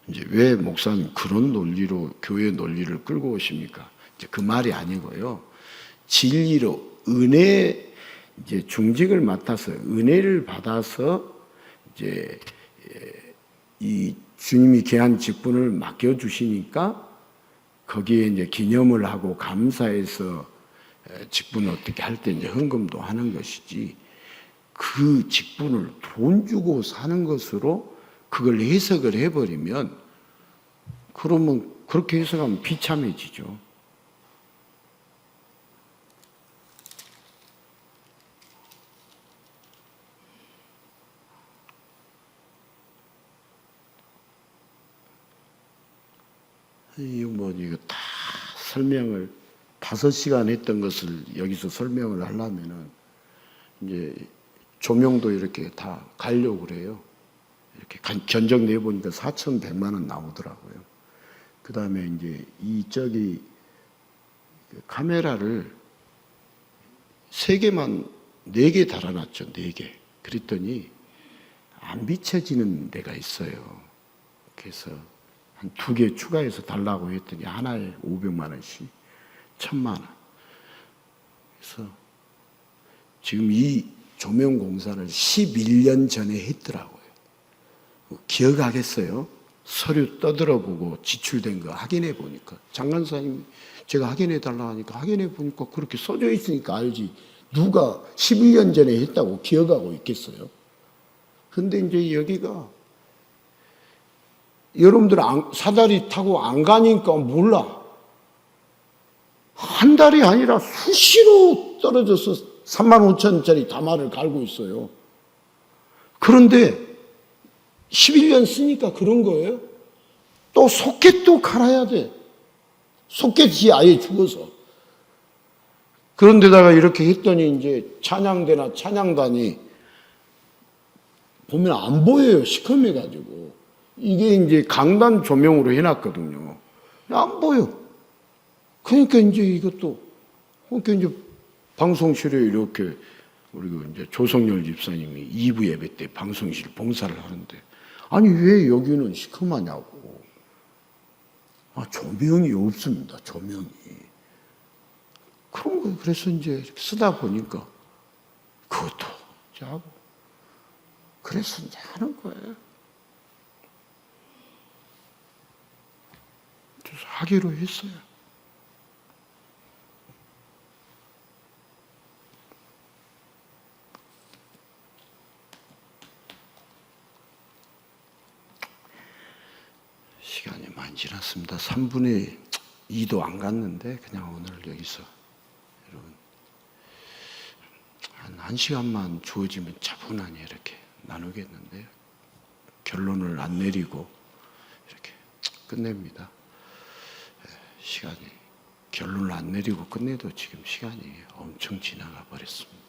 이제 왜 목사님 그런 논리로 교회 논리를 끌고 오십니까? 이제 그 말이 아니고요. 진리로 은혜 이제 중직을 맡아서 은혜를 받아서 이제 이 주님이 귀한 직분을 맡겨 주시니까 거기에 이제 기념을 하고 감사해서 직분을 어떻게 할 때 이제 헌금도 하는 것이지, 그 직분을 돈 주고 사는 것으로 그걸 해석을 해버리면, 그러면 그렇게 해석하면 비참해지죠. 이거 다 설명을 5시간 했던 것을 여기서 설명을 하려면은 이제 조명도 이렇게 다 가려고 그래요. 이렇게 견적 내보니까 4,100만 원 나오더라고요. 그 다음에 이제 저기 카메라를 3개만 4개 달아놨죠. 4개. 그랬더니 안 비춰지는 데가 있어요. 그래서 한 2개 추가해서 달라고 했더니 하나에 500만 원씩 1,000만 원. 그래서 지금 이 조명 공사를 11년 전에 했더라고요. 기억하겠어요? 서류 떠들어보고 지출된 거 확인해 보니까 장관사님이 제가 확인해 달라 하니까 확인해 보니까 그렇게 써져 있으니까 알지 누가 11년 전에 했다고 기억하고 있겠어요? 근데 이제 여기가 여러분들 사다리 타고 안 가니까 몰라. 한 달이 아니라 수시로 떨어져서 35,000원짜리 다마를 갈고 있어요. 그런데 11년 쓰니까 그런 거예요. 또 소켓도 갈아야 돼. 소켓이 아예 죽어서. 그런데다가 이렇게 했더니 이제 찬양대나 찬양단이 보면 안 보여요. 시커매가지고. 이게 이제 강단 조명으로 해놨거든요. 안 보여. 그러니까 이제 이것도, 그러니까 이제 방송실에 이렇게 우리 이제 조성열 집사님이 2부 예배 때 방송실 봉사를 하는데 아니 왜 여기는 시커하냐고. 조명이 없습니다. 조명이. 그런 거 그래서 이제 쓰다 보니까 그것도 이제 하고 그래서 이제 하는 거예요. 그래서 하기로 했어요. 시간이 많이 지났습니다. 3분의 2도 안 갔는데 그냥 오늘 여기서 여러분 한 1시간만 주어지면 차분하게 이렇게 나누겠는데요. 결론을 안 내리고 이렇게 끝냅니다. 시간이 결론을 안 내리고 끝내도 지금 시간이 엄청 지나가 버렸습니다.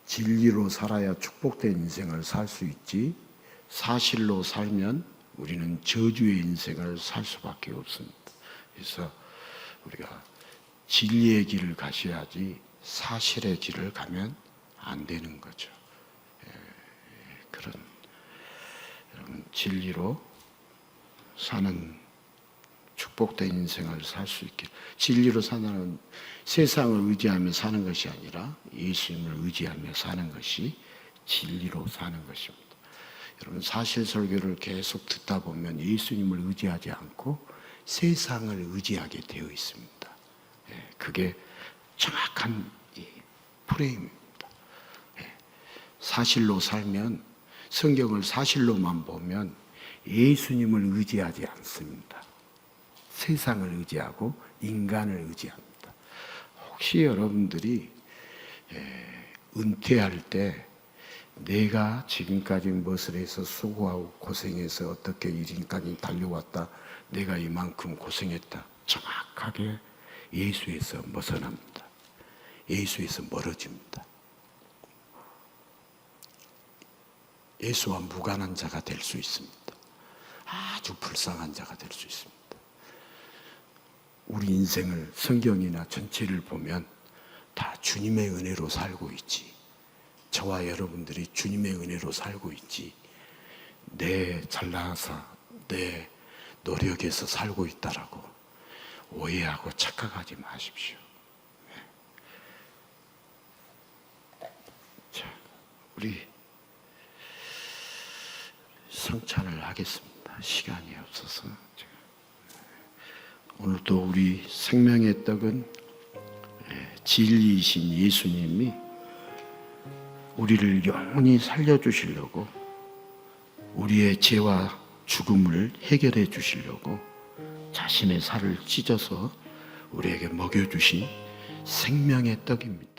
진리로 살아야 축복된 인생을 살 수 있지 사실로 살면 우리는 저주의 인생을 살 수밖에 없습니다. 그래서 우리가 진리의 길을 가셔야지 사실의 길을 가면 안 되는 거죠. 그런 여러분 진리로 사는 축복된 인생을 살 수 있게 진리로 사는 세상을 의지하며 사는 것이 아니라 예수님을 의지하며 사는 것이 진리로 사는 것입니다. 여러분 사실 설교를 계속 듣다 보면 예수님을 의지하지 않고 세상을 의지하게 되어 있습니다. 그게 정확한 프레임입니다. 사실로 살면 성경을 사실로만 보면 예수님을 의지하지 않습니다. 세상을 의지하고 인간을 의지합니다. 혹시 여러분들이 은퇴할 때 내가 지금까지 무엇을 해서 수고하고 고생해서 어떻게 이전까지 달려왔다. 내가 이만큼 고생했다. 정확하게 예수에서 벗어납니다. 예수에서 멀어집니다. 예수와 무관한 자가 될 수 있습니다. 아주 불쌍한 자가 될 수 있습니다. 우리 인생을 성경이나 전체를 보면 다 주님의 은혜로 살고 있지. 저와 여러분들이 주님의 은혜로 살고 있지. 내 잘나서 내 노력에서 살고 있다라고 오해하고 착각하지 마십시오. 자, 우리 성찬을 하겠습니다. 시간이 없어서. 오늘도 우리 생명의 떡은 진리이신 예수님이 우리를 영원히 살려주시려고 우리의 죄와 죽음을 해결해 주시려고 자신의 살을 찢어서 우리에게 먹여주신 생명의 떡입니다.